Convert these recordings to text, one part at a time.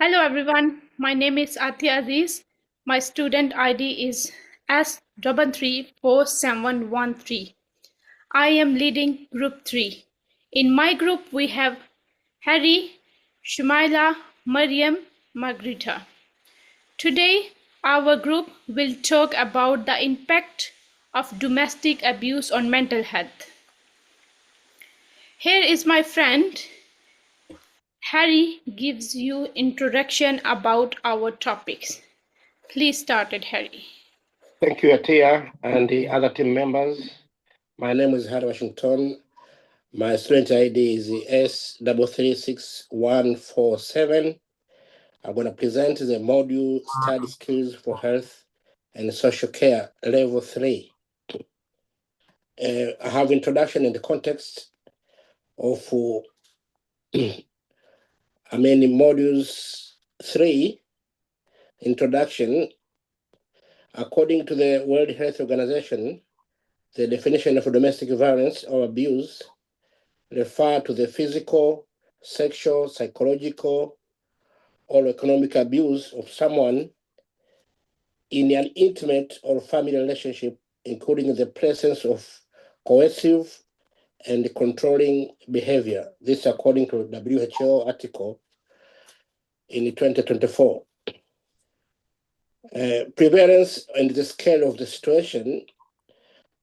Hello everyone, my name is Atia Aziz. My student ID is S3347113. I am leading group 3. In my group we have Harry, Shumaila, Mariam, Margarita. Today our group will talk about the impact of domestic abuse on mental health. Here is my friend Harry gives you introduction about our topics. Please start it, Harry. Thank you, Atia, and the other team members. My name is Harry Washington. My student ID is S33647. I'm going to present the module Study Skills for Health and Social Care, Level 3. I have introduction in the context of modules 3, introduction. According to the World Health Organization, the definition of domestic violence or abuse refer to the physical, sexual, psychological, or economic abuse of someone in an intimate or family relationship, including the presence of coercive and controlling behavior. This according to WHO article in 2024. Prevalence and the scale of the situation,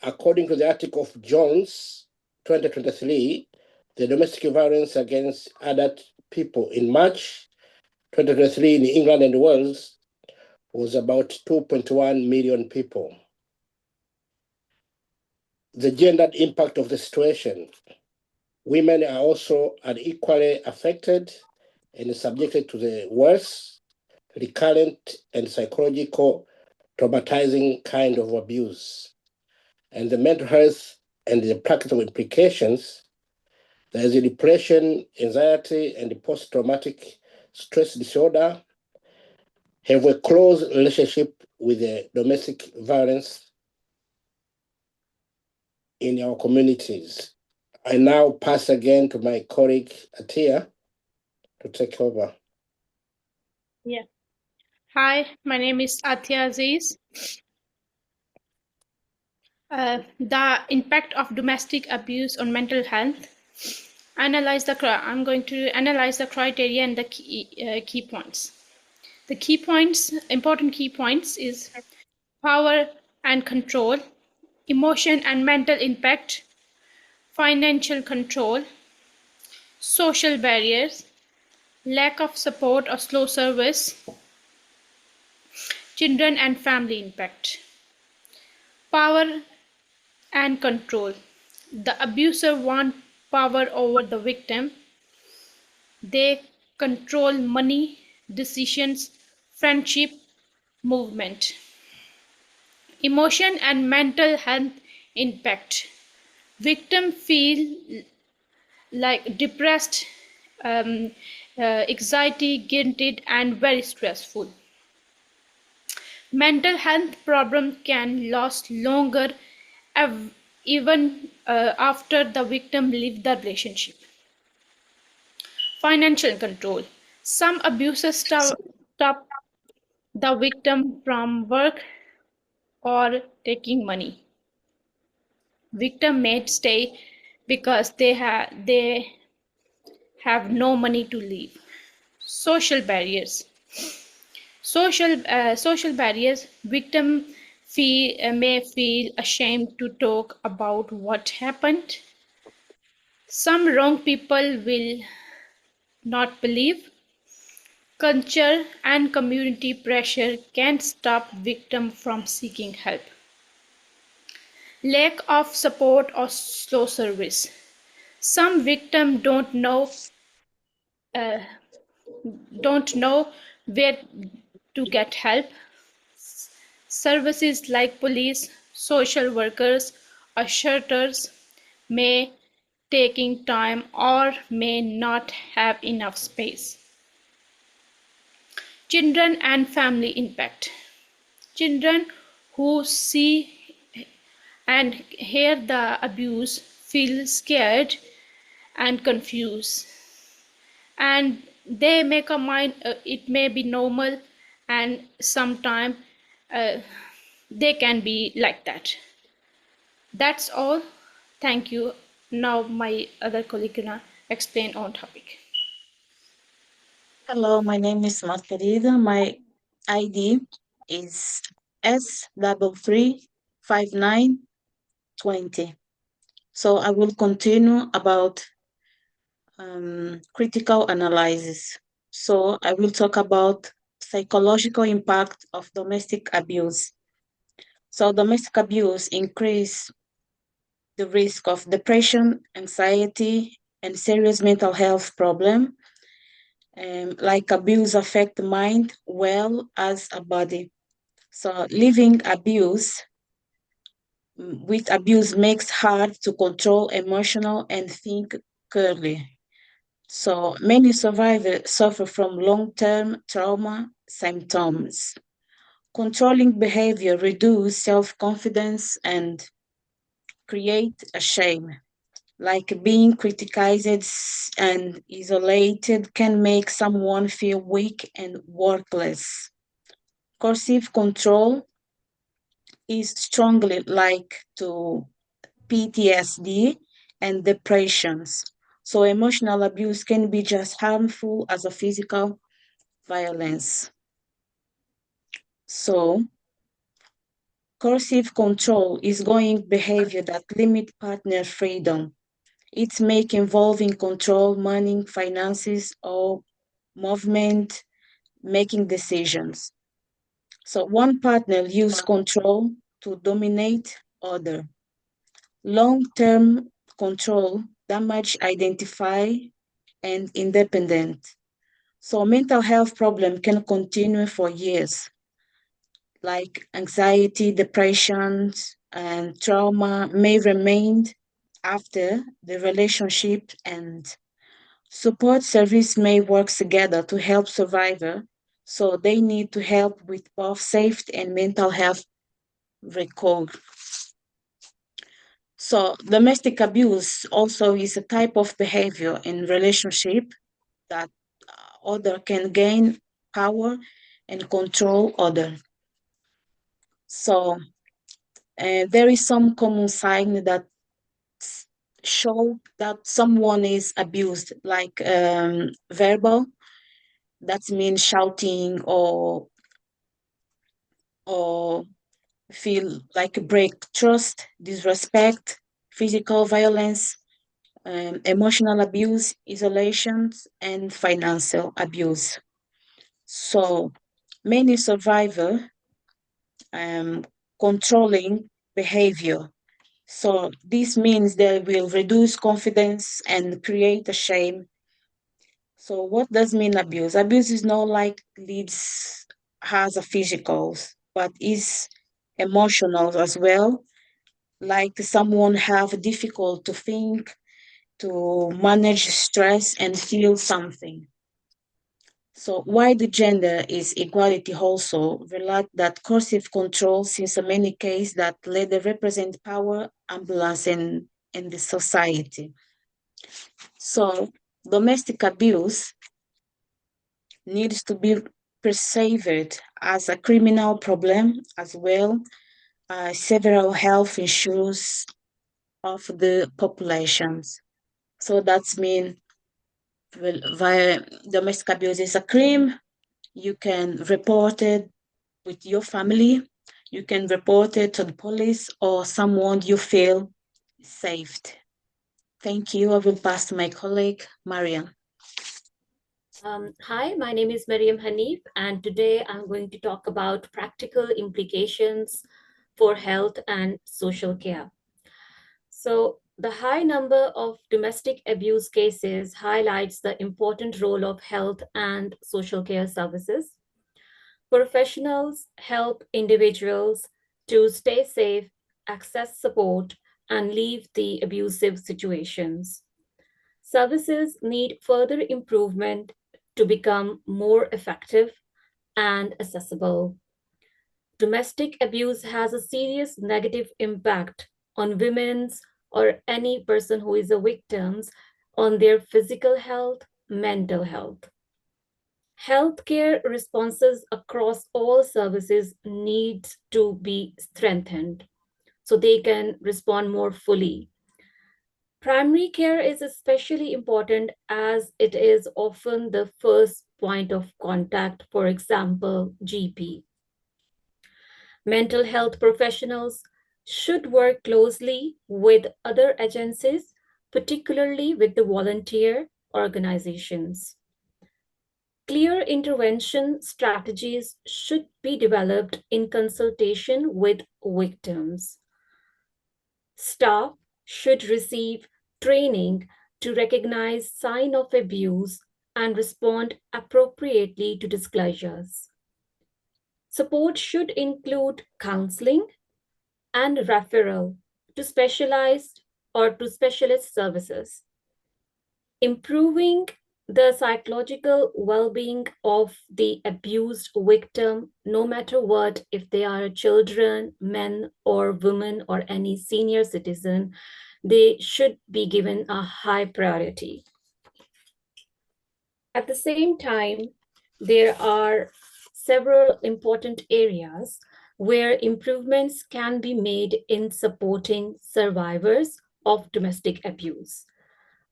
according to the article of Jones, 2023, the domestic violence against adult people in March 2023 in England and Wales was about 2.1 million people. The gendered impact of the situation. Women are also unequally affected and subjected to the worse, recurrent, and psychological traumatizing kind of abuse. And the mental health and the practical implications, there is depression, anxiety, and post-traumatic stress disorder, have a close relationship with the domestic violence in our communities. I now pass again to my colleague Atia to take over. Yeah. Hi, my name is Atia Aziz. The impact of domestic abuse on mental health. I'm going to analyze the criteria and the key points. The key points, important key points, is power and control, emotion and mental impact, financial control, social barriers, lack of support or slow service, children and family impact. Power and control. The abuser wants power over the victim. They control money, decisions, friendship, movement. Emotion and mental health impact. Victim feel like depressed, anxiety, guilty, and very stressful. Mental health problems can last longer even after the victim leaves the relationship. Financial control. Some abusers stop the victim from work or taking money. Victim may stay because they have no money to leave. Social barriers. Social barriers. Victim may feel ashamed to talk about what happened. Some wrong people will not believe. Culture and community pressure can stop victims from seeking help. Lack of support or slow service. Some victims uh, don't know where to get help. Services like police, social workers, or shelters may taking time or may not have enough space. Children and family impact. Children who see and hear the abuse feel scared and confused, and they make a mind, it may be normal, and sometime uh, they can be like that. That's all. Thank you. Now my other colleague gonna explain on topic. Hello, my name is Margarida. My ID is S335920. So I will continue about critical analysis. So I will talk about psychological impact of domestic abuse. So domestic abuse increase the risk of depression, anxiety, and serious mental health problem. Like abuse affect the mind well as a body. So living abuse with abuse makes hard to control emotional and think clearly. So many survivors suffer from long-term trauma symptoms. Controlling behavior reduce self-confidence and create a shame. Like being criticized and isolated can make someone feel weak and worthless. Coercive control is strongly linked to PTSD and depressions. So emotional abuse can be just harmful as a physical violence. So coercive control is going behavior that limit partner freedom. It's make involving control, money, finances, or movement, making decisions. So one partner use control to dominate other. Long-term control damage identify and independent. So mental health problem can continue for years, like anxiety, depression, and trauma may remain after the relationship ends. Support service may work together to help survivor, so they need to help with both safety and mental health recovery. So domestic abuse also is a type of behavior in relationship that other can gain power and control other. So there is some common sign that show that someone is abused, like verbal, that means shouting or feel like break trust, disrespect, physical violence, emotional abuse, isolation, and financial abuse. So many survivors controlling behavior. So this means they will reduce confidence and create a shame. So what does mean abuse? Abuse is not like leads has a physical, but is emotional as well. Like someone have difficult to think, to manage stress and feel something. So why the gender is equality also relate that coercive control since in many cases that leader represent power imbalance in the society. So domestic abuse needs to be perceived as a criminal problem as well. Several health issues of the populations. So that's mean via domestic abuse is a crime. You can report it with your family. You can report it to the police or someone you feel safe. Thank you. I will pass to my colleague, Mariam. Hi, my name is Mariam Hanif, and today I'm going to talk about practical implications for health and social care. So, the high number of domestic abuse cases highlights the important role of health and social care services. Professionals help individuals to stay safe, access support, and leave the abusive situations. Services need further improvement to become more effective and accessible. Domestic abuse has a serious negative impact on women's or any person who is a victim on their physical health, mental health. Healthcare responses across all services need to be strengthened so they can respond more fully. Primary care is especially important as it is often the first point of contact, for example, GP. Mental health professionals should work closely with other agencies, particularly with the volunteer organizations. Clear intervention strategies should be developed in consultation with victims. Staff should receive training to recognize sign of abuse and respond appropriately to disclosures. Support should include counseling and referral to specialized or to specialist services. Improving the psychological well-being of the abused victim, no matter what, if they are children, men or women or any senior citizen, they should be given a high priority. At the same time, there are several important areas where improvements can be made in supporting survivors of domestic abuse.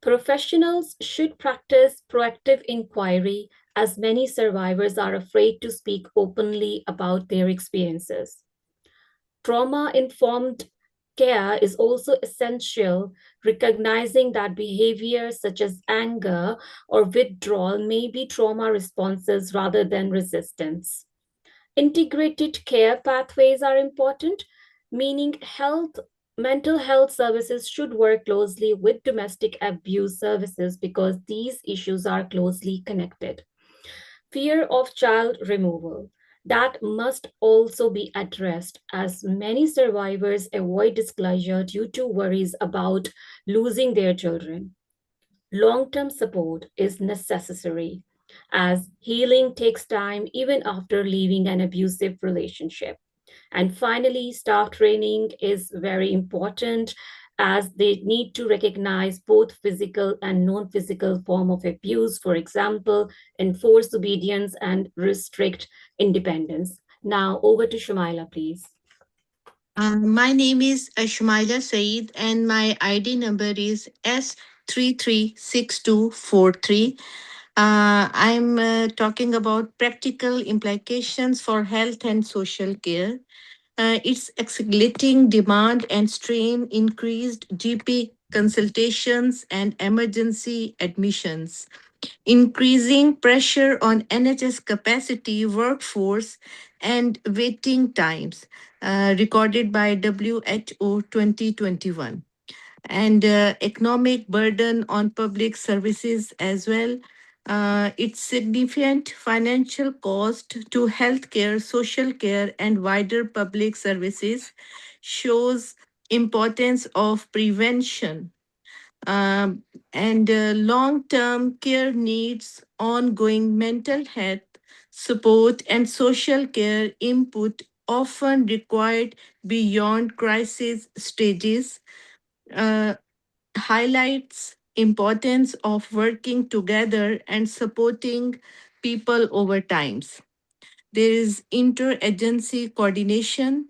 Professionals should practice proactive inquiry as many survivors are afraid to speak openly about their experiences. Trauma-informed care is also essential, recognizing that behaviors such as anger or withdrawal may be trauma responses rather than resistance. Integrated care pathways are important, meaning mental health services should work closely with domestic abuse services because these issues are closely connected. Fear of child removal. That must also be addressed as many survivors avoid disclosure due to worries about losing their children. Long-term support is necessary as healing takes time even after leaving an abusive relationship. And finally, staff training is very important as they need to recognize both physical and non-physical form of abuse, for example, enforce obedience and restrict independence. Now over to Shumaila, please. My name is Shumaila Saeed, and my ID number is S336243. I'm talking about practical implications for health and social care. Its escalating demand and strain increased GP consultations and emergency admissions, increasing pressure on NHS capacity, workforce, and waiting times, recorded by WHO 2021, and economic burden on public services as well. Its significant financial cost to healthcare, social care, and wider public services shows importance of prevention, and long-term care needs, ongoing mental health support, and social care input often required beyond crisis stages, uh, highlights importance of working together and supporting people over times. There is interagency coordination,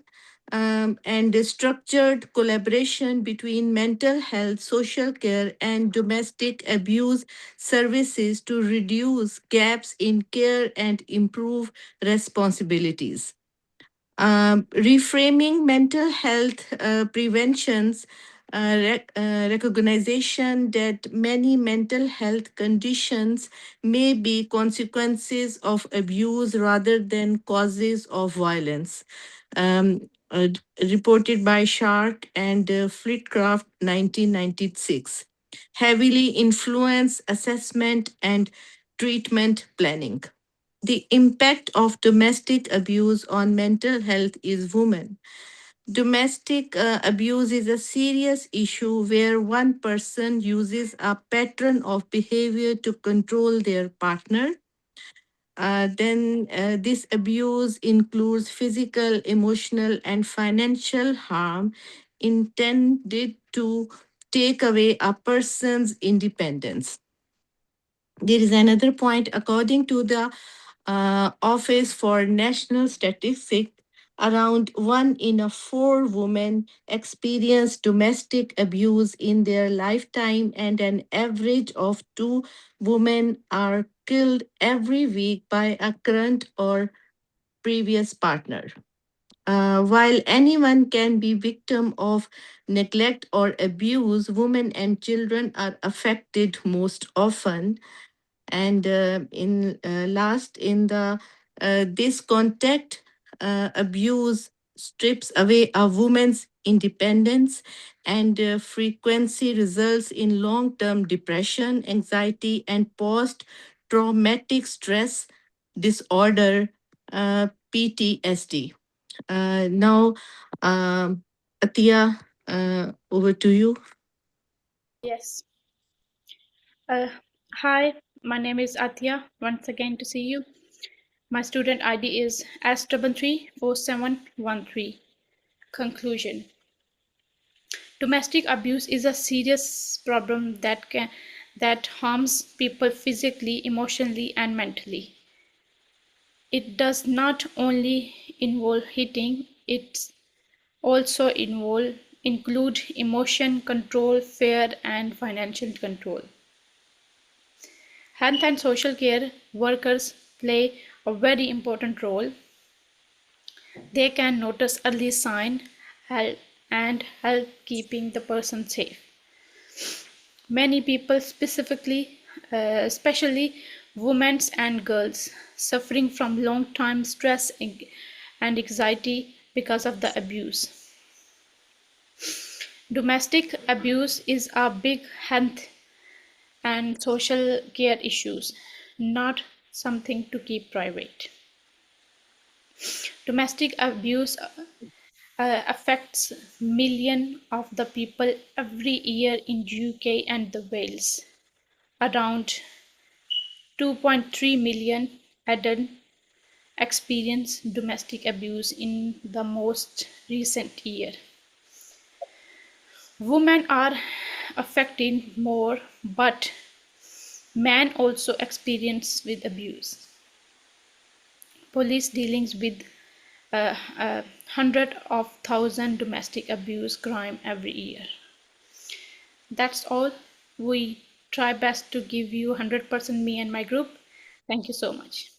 and a structured collaboration between mental health, social care, and domestic abuse services to reduce gaps in care and improve responsibilities. Reframing mental health preventions, recognition that many mental health conditions may be consequences of abuse rather than causes of violence. Reported by Shark and Flitcraft 1996. Heavily influence assessment and treatment planning. The impact of domestic abuse on mental health is women. Domestic abuse is a serious issue where one person uses a pattern of behavior to control their partner. Then this abuse includes physical, emotional, and financial harm intended to take away a person's independence. There is another point. According to the Office for National Statistics, around 1 in 4 women experience domestic abuse in their lifetime, and an average of 2 women are killed every week by a current or previous partner. While anyone can be victim of neglect or abuse, women and children are affected most often. And in last, in the this contact abuse strips away a woman's independence, and frequency results in long-term depression, anxiety, and post-traumatic stress disorder, PTSD. Now, Atia, over to you. Yes. Hi, my name is Atya. Once again to see you. My student ID is S334713. Conclusion. Domestic abuse is a serious problem that harms people physically, emotionally, and mentally. It does not only involve hitting, it also include emotion control, fear, and financial control. Health and social care workers play a very important role. They can notice early signs and help keeping the person safe. Many people, especially women and girls, suffering from long-term stress and anxiety because of the abuse. Domestic abuse is a big health and social care issues, not something to keep private. Domestic abuse affects millions of the people every year in UK and the Wales. Around 2.3 million adults experience domestic abuse in the most recent year. Women are affected more, but men also experience with abuse. Police dealings with hundred of thousand domestic abuse crime every year. That's all. We try best to give you 100% me and my group. Thank you so much.